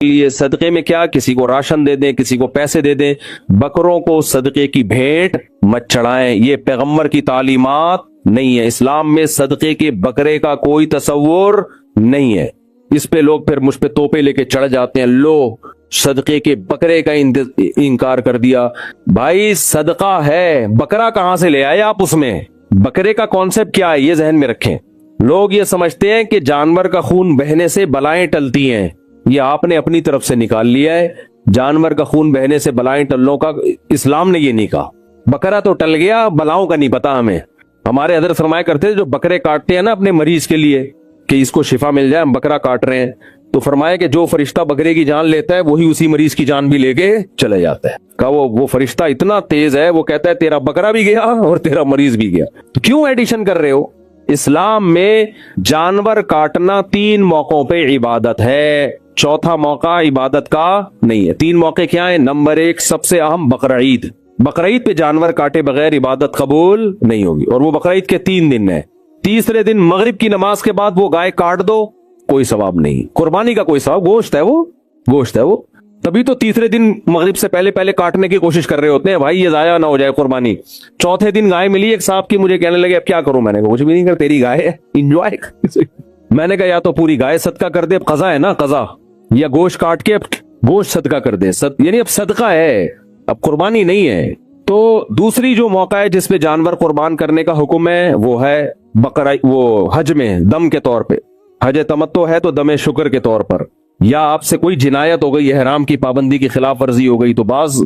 لیے صدقے میں کیا، کسی کو راشن دے دیں، کسی کو پیسے دے دیں، بکروں کو صدقے کی بھیٹ مت چڑھائیں، یہ پیغمبر کی تعلیمات نہیں ہے۔ اسلام میں صدقے کے بکرے کا کوئی تصور نہیں ہے۔ اس پہ لوگ پھر مجھ پہ توپے لے کے چڑھ جاتے ہیں، لو صدقے کے بکرے کا انکار کر دیا۔ بھائی صدقہ ہے، بکرا کہاں سے لے آئے آپ؟ اس میں بکرے کا کانسیپٹ کیا ہے یہ ذہن میں رکھیں۔ لوگ یہ سمجھتے ہیں کہ جانور کا خون بہنے سے بلائیں ٹلتی ہیں، یہ آپ نے اپنی طرف سے نکال لیا ہے۔ جانور کا خون بہنے سے بلائیں ٹلنے کا اسلام نے یہ نہیں کہا۔ بکرا تو ٹل گیا، بلاؤں کا نہیں پتا ہمیں۔ ہمارے حضرت فرمایا کرتے تھے جو بکرے کاٹتے ہیں نا اپنے مریض کے لیے کہ اس کو شفا مل جائے، ہم بکرا کاٹ رہے ہیں، تو فرمایا کہ جو فرشتہ بکرے کی جان لیتا ہے وہی اسی مریض کی جان بھی لے کے چلے جاتا ہے۔ کہا وہ فرشتہ اتنا تیز ہے، وہ کہتا ہے تیرا بکرا بھی گیا اور تیرا مریض بھی گیا۔ تو کیوں ایڈیشن کر رہے ہو؟ اسلام میں جانور کاٹنا 3 موقعوں پہ عبادت ہے، چوتھا موقع عبادت کا نہیں ہے۔ 3 موقع کیا ہیں؟ نمبر 1 سب سے اہم بقرعید، بقرعید پہ جانور کاٹے بغیر عبادت قبول نہیں ہوگی، اور وہ بقرعید کے 3 دن ہے۔ تیسرے دن مغرب کی نماز کے بعد وہ گائے کاٹ دو، کوئی ثواب نہیں، قربانی کا کوئی ثواب، گوشت ہے وہ تبھی تو تیسرے دن مغرب سے پہلے کاٹنے کی کوشش کر رہے ہوتے ہیں بھائی یہ ضائع نہ ہو جائے قربانی۔ چوتھے دن گائے ملی ایک صاحب کی، مجھے کہنے لگے اب کیا کروں؟ میں نے کہا کچھ بھی نہیں کر، تیری گائے ہے، انجوائے۔ میں نے کہا یا تو پوری گائے صدقہ کر دے، اب قضا ہے نا قضا، یا گوشت کاٹ کے گوشت صدقہ کر دے، یعنی اب صدقہ ہے، اب قربانی نہیں ہے۔ تو دوسری جو موقع ہے جس پہ جانور قربان کرنے کا حکم ہے وہ ہے بقرہ، وہ حج میں دم کے طور پہ، حج تمتع ہے تو دم شکر کے طور پر، یا آپ سے کوئی جنایت ہو گئی، احرام کی پابندی کی خلاف ورزی ہو گئی، تو بعض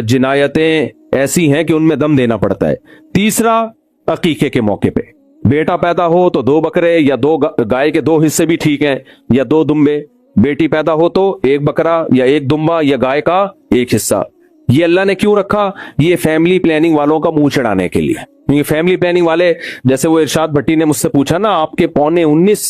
جنایتیں ایسی ہیں کہ ان میں دم دینا پڑتا ہے۔ تیسرا عقیقے کے موقع پہ، بیٹا پیدا ہو تو 2 بکرے یا 2 گائے کے 2 حصے بھی ٹھیک ہیں، یا 2 دمبے، بیٹی پیدا ہو تو 1 بکرا یا 1 دمبا یا گائے کا 1 حصہ۔ یہ اللہ نے کیوں رکھا؟ یہ فیملی پلاننگ والوں کا منہ چڑھانے کے لیے۔ یہ فیملی پلاننگ والے، جیسے وہ ارشاد بھٹی نے مجھ سے پوچھا نا آپ کے 19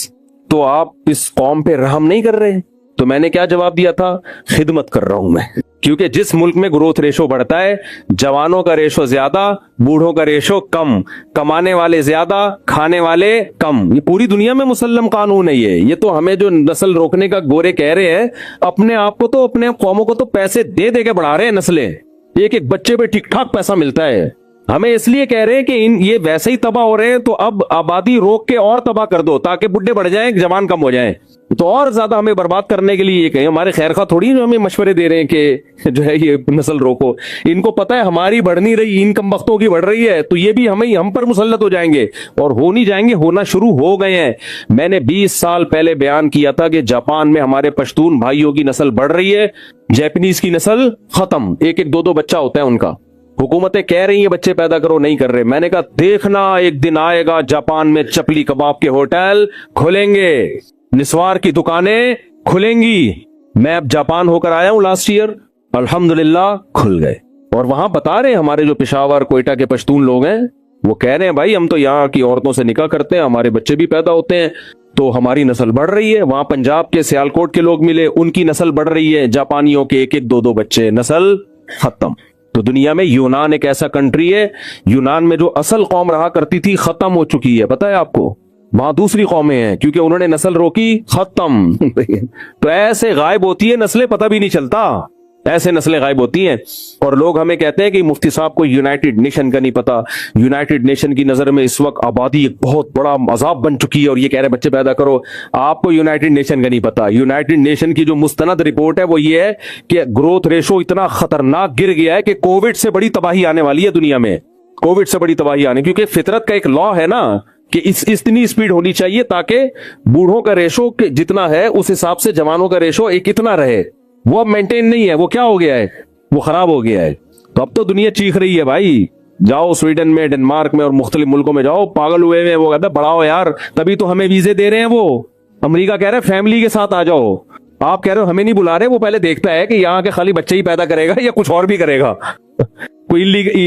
تو آپ اس قوم پہ رحم نہیں کر رہے، تو میں نے کیا جواب دیا تھا؟ خدمت کر رہا ہوں میں، کیونکہ جس ملک میں گروتھ ریشو بڑھتا ہے، جوانوں کا ریشو زیادہ، بوڑھوں کا ریشو کم، کمانے والے زیادہ، کھانے والے کم، یہ پوری دنیا میں مسلم قانون ہے۔ یہ تو ہمیں جو نسل روکنے کا گورے کہہ رہے ہیں، اپنے آپ کو تو، اپنے قوموں کو تو پیسے دے دے کے بڑھا رہے ہیں نسلیں، ایک بچے پہ ٹھیک ٹھاک پیسہ ملتا ہے۔ ہمیں اس لیے کہہ رہے ہیں کہ یہ ویسے ہی تباہ ہو رہے ہیں، تو اب آبادی روک کے اور تباہ کر دو تاکہ بڈھے بڑھ جائیں، جوان کم ہو جائیں، تو اور زیادہ ہمیں برباد کرنے کے لیے یہ کہیں۔ ہمارے خیر خواہ تھوڑی جو ہمیں مشورے دے رہے ہیں کہ جو ہے یہ نسل روکو، ان کو پتہ ہے ہماری بڑھ نہیں رہی، ان کم بختوں کی بڑھ رہی ہے، تو یہ بھی ہم پر مسلط ہو جائیں گے، اور ہو نہیں جائیں گے، ہونا شروع ہو گئے ہیں۔ میں نے 20 سال پہلے بیان کیا تھا کہ جاپان میں ہمارے پشتون بھائیوں کی نسل بڑھ رہی ہے، جاپنیز کی نسل ختم، 1-2 بچہ ہوتا ہے ان کا، حکومتیں کہہ رہی ہیں بچے پیدا کرو، نہیں کر رہے۔ میں نے کہا دیکھنا ایک دن آئے گا جاپان میں چپلی کباب کے ہوٹل کھلیں گے، نسوار کی دکانیں کھلیں گی۔ میں اب جاپان ہو کر آیا ہوں لاسٹ ایئر، الحمدللہ کھل گئے، اور وہاں بتا رہے ہیں ہمارے جو پشاور کوئٹہ کے پشتون لوگ ہیں، وہ کہہ رہے ہیں بھائی ہم تو یہاں کی عورتوں سے نکاح کرتے ہیں، ہمارے بچے بھی پیدا ہوتے ہیں، تو ہماری نسل بڑھ رہی ہے۔ وہاں پنجاب کے سیالکوٹ کے لوگ ملے، ان کی نسل بڑھ رہی ہے، جاپانیوں کے 1-2 بچے، نسل ختم۔ تو دنیا میں یونان ایک ایسا کنٹری ہے، یونان میں جو اصل قوم رہا کرتی تھی ختم ہو چکی ہے، پتہ ہے آپ کو؟ وہاں دوسری قومیں ہیں، کیونکہ انہوں نے نسل روکی، ختم۔ تو ایسے غائب ہوتی ہے نسلیں، پتہ بھی نہیں چلتا، ایسے نسلیں غائب ہوتی ہیں۔ اور لوگ ہمیں کہتے ہیں کہ مفتی صاحب کو یونائٹڈ نیشن کا نہیں پتا، یونائٹڈ نیشن کی نظر میں اس وقت آبادی ایک بہت بڑا عذاب بن چکی ہے، اور یہ کہہ رہے بچے پیدا کرو۔ آپ کو یونائٹڈ نیشن کا نہیں پتا، یونائٹڈ نیشن کی جو مستند رپورٹ ہے وہ یہ ہے کہ گروتھ ریشو اتنا خطرناک گر گیا ہے کہ کووڈ سے بڑی تباہی آنے والی ہے دنیا میں، کووڈ سے بڑی تباہی آنے، کیونکہ فطرت کا ایک لا ہے نا کہ اتنی سپیڈ ہونی چاہیے تاکہ بوڑھوں کا ریشو جتنا ہے اس حساب سے جوانوں کا ریشو ایک اتنا رہے، وہ اب مینٹین نہیں ہے، وہ کیا ہو گیا ہے، وہ خراب ہو گیا ہے۔ تو اب تو دنیا چیخ رہی ہے بھائی، جاؤ سویڈن میں، ڈنمارک میں اور مختلف ملکوں میں جاؤ، پاگل ہوئے ہوئے، وہ کہتا ہے بڑھاؤ یار، تبھی تو ہمیں ویزے دے رہے ہیں۔ وہ امریکہ کہہ رہا ہے فیملی کے ساتھ آ جاؤ، آپ کہہ رہے ہو ہمیں نہیں بلا رہے، وہ پہلے دیکھتا ہے کہ یہاں کے خالی بچے ہی پیدا کرے گا یا کچھ اور بھی کرے گا، کوئی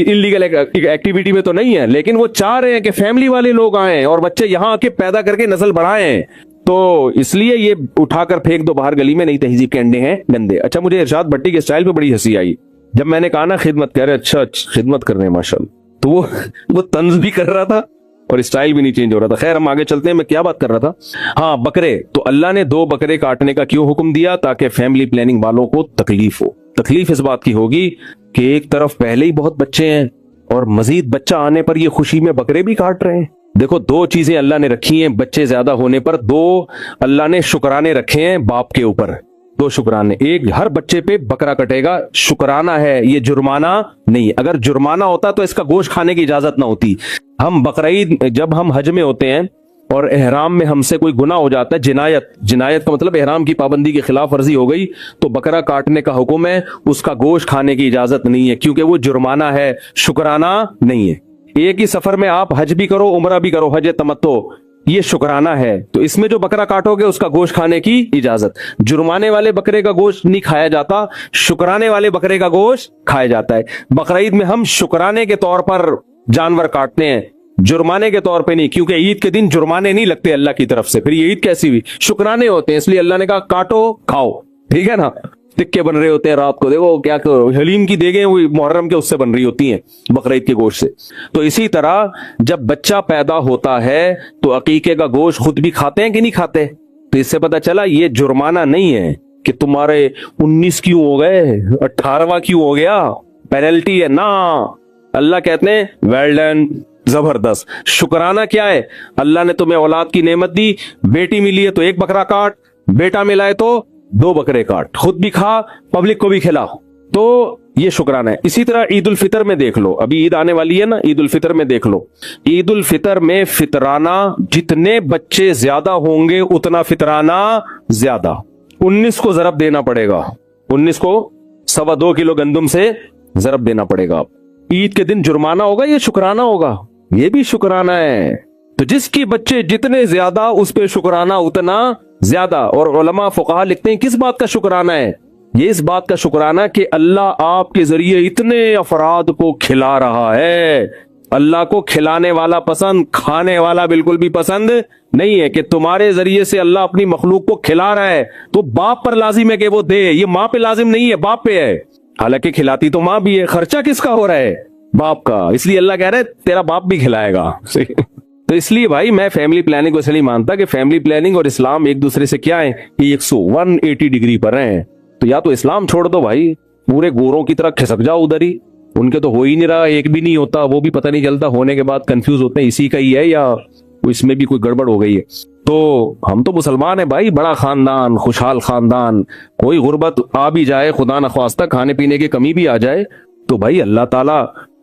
انلیگل ایکٹیویٹی میں تو نہیں ہے، لیکن وہ چاہ رہے ہیں کہ فیملی والے لوگ آئیں اور بچے یہاں آ کے پیدا کر کے نسل بڑھائیں۔ تو اس لیے یہ اٹھا کر پھینک دو باہر گلی میں، نہیں تہذیب کے انڈے ہیں گندے۔ اچھا مجھے ارشاد بھٹی کے اسٹائل پہ بڑی ہنسی آئی جب میں نے کہا نا خدمت، کہہ رہے اچھا خدمت کر رہے ہیں ماشاءاللہ، تو وہ طنز بھی کر رہا تھا اور اسٹائل بھی نہیں چینج ہو رہا تھا. خیر ہم آگے چلتے ہیں. میں کیا بات کر رہا تھا؟ ہاں بکرے. تو اللہ نے 2 بکرے کاٹنے کا کیوں حکم دیا؟ تاکہ فیملی پلاننگ والوں کو تکلیف ہو. تکلیف اس بات کی ہوگی کہ ایک طرف پہلے ہی بہت بچے ہیں اور مزید بچہ آنے پر یہ خوشی میں بکرے بھی کاٹ رہے ہیں. دیکھو 2 چیزیں اللہ نے رکھی ہیں بچے زیادہ ہونے پر. 2 اللہ نے شکرانے رکھے ہیں باپ کے اوپر. 2 شکرانے. ایک ہر بچے پہ بکرا کٹے گا، شکرانہ ہے، یہ جرمانہ نہیں. اگر جرمانہ ہوتا تو اس کا گوشت کھانے کی اجازت نہ ہوتی. ہم بقرعید جب ہم حج میں ہوتے ہیں اور احرام میں ہم سے کوئی گناہ ہو جاتا ہے، جنایت کا مطلب احرام کی پابندی کی خلاف ورزی ہو گئی، تو بکرا کاٹنے کا حکم ہے. اس کا گوشت کھانے کی اجازت نہیں ہے کیونکہ وہ جرمانہ ہے، شکرانہ نہیں ہے. ایک ہی سفر میں آپ حج بھی کرو عمرہ بھی کرو، حج تمتع، یہ شکرانہ ہے. تو اس میں جو بکرا کاٹو گے اس کا گوشت کھانے کی اجازت. جرمانے والے بکرے کا گوشت نہیں کھایا جاتا، شکرانے والے بکرے کا گوشت کھایا جاتا ہے. بقرعید میں ہم شکرانے کے طور پر جانور کاٹتے ہیں، جرمانے کے طور پہ نہیں، کیونکہ عید کے دن جرمانے نہیں لگتے اللہ کی طرف سے. پھر یہ عید کیسی ہوئی؟ شکرانے ہوتے ہیں، اس لیے اللہ نے کہا کاٹو کھاؤ. ٹھیک ہے نا؟ ٹکے بن رہے ہوتے ہیں رات کو، دیکھو کیا حلیم کی دیگیں وہ محرم کے اس سے بن رہی ہوتی ہیں بقرعید کے گوشت سے. تو اسی طرح جب بچہ پیدا ہوتا ہے تو عقیقے کا گوشت خود بھی کھاتے ہیں کہ نہیں کھاتے؟ تو اس سے پتہ چلا یہ جرمانہ نہیں ہے کہ تمہارے 19 کیوں ہو گئے، 18واں کیوں ہو گیا، پینلٹی ہے نا. اللہ کہتے ہیں ویل ڈن، زبردست. شکرانہ کیا ہے؟ اللہ نے تمہیں اولاد کی نعمت دی، بیٹی ملی ہے تو 1 بکرا کاٹ، بیٹا ملا ہے تو 2 بکرے کاٹ، خود بھی کھا پبلک کو بھی کھلا. تو یہ شکرانہ ہے. اسی طرح عید الفطر میں دیکھ لو، ابھی عید آنے والی ہے نا، عید الفطر میں دیکھ لو. عید الفطر میں فطرانہ جتنے بچے زیادہ ہوں گے اتنا فطرانہ زیادہ. 19 کو ضرب دینا پڑے گا، 19 کو 2.25 کلو گندم سے ضرب دینا پڑے گا. عید کے دن جرمانہ ہوگا یا شکرانہ ہوگا؟ یہ بھی شکرانہ ہے. تو جس کی بچے جتنے زیادہ اس پہ شکرانہ اتنا زیادہ. اور علماء فقہا لکھتے ہیں کس بات کا شکرانہ ہے؟ یہ اس بات کا شکرانہ کہ اللہ آپ کے ذریعے اتنے افراد کو کھلا رہا ہے. اللہ کو کھلانے والا پسند، کھانے والا بالکل بھی پسند نہیں ہے. کہ تمہارے ذریعے سے اللہ اپنی مخلوق کو کھلا رہا ہے تو باپ پر لازم ہے کہ وہ دے. یہ ماں پہ لازم نہیں ہے، باپ پہ ہے. حالانکہ کھلاتی تو ماں بھی ہے، خرچہ کس کا ہو رہا ہے؟ باپ کا. اس لیے اللہ کہہ رہا ہے تیرا باپ بھی کھلائے گا. تو اس لیے بھائی میں فیملی پلاننگ کو اس لیے مانتا کہ فیملی پلاننگ اور اسلام ایک دوسرے سے کیا ہے، 180 ڈگری پر ہیں. تو یا تو اسلام چھوڑ دو بھائی، پورے گوروں کی طرح کھسک جاؤ ادھر ہی. ان کے تو ہو ہی نہیں رہا، ایک بھی نہیں ہوتا، وہ بھی پتہ نہیں چلتا، ہونے کے بعد کنفیوز ہوتے ہیں اسی کا ہی ہے یا اس میں بھی کوئی گڑبڑ ہو گئی ہے. تو ہم تو مسلمان ہیں بھائی، بڑا خاندان، خوشحال خاندان. کوئی غربت آ بھی جائے، خدا نخواستہ کھانے پینے کی کمی بھی آ جائے، تو بھائی اللہ تعالیٰ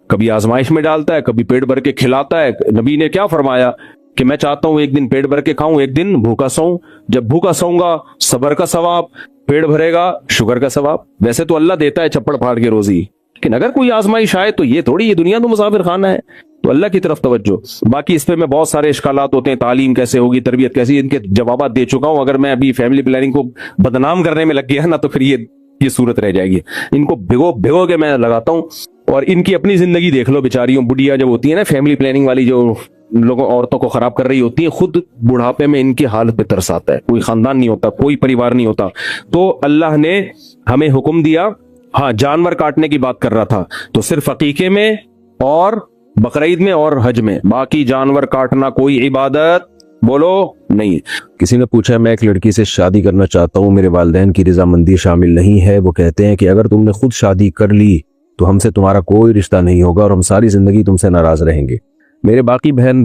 کبھی آزمائش میں ڈالتا ہے، کبھی پیٹ بھر کے کھلاتا ہے. نبی نے کیا فرمایا کہ میں چاہتا ہوں ایک دن پیٹ بھر کے کھاؤں، ایک دن بھوکا سوؤں. جب بھوکا سوؤں گا صبر کا ثواب، پیٹ بھرے گا شکر کا ثواب. ویسے تو اللہ دیتا ہے چپڑ پھاڑ کے روزی، لیکن اگر کوئی آزمائش آئے تو یہ تھوڑی، یہ دنیا تو مسافر خانہ ہے. تو اللہ کی طرف توجہ. باقی اس پہ میں بہت سارے اشکالات ہوتے ہیں، تعلیم کیسے ہوگی، تربیت کیسی، ان کے جوابات دے چکا ہوں. اگر میں ابھی فیملی پلاننگ کو بدنام کرنے میں لگ گیا نا تو پھر یہ صورت رہ جائے گی. ان کو بھگو کے میں لگاتا ہوں. اور ان کی اپنی زندگی دیکھ لو بیچاریوں، بڑھیا جب ہوتی ہے نا فیملی پلاننگ والی، جو لوگوں عورتوں کو خراب کر رہی ہوتی ہیں، خود بڑھاپے میں ان کی حالت پہ ترس آتا ہے. کوئی خاندان نہیں ہوتا، کوئی پریوار نہیں ہوتا. تو اللہ نے ہمیں حکم دیا. ہاں جانور کاٹنے کی بات کر رہا تھا، تو صرف عقیقے میں اور بقرعید میں اور حج میں، باقی جانور کاٹنا کوئی عبادت بولو نہیں. کسی نے پوچھا میں ایک لڑکی سے شادی کرنا چاہتا ہوں، میرے والدین کی رضامندی شامل نہیں ہے. وہ کہتے ہیں کہ اگر تم نے خود شادی کر لی تو ہم سے تمہارا کوئی رشتہ نہیں ہوگا اور ہم ساری زندگی تم سے ناراض رہیں گے. میرے باقی بہن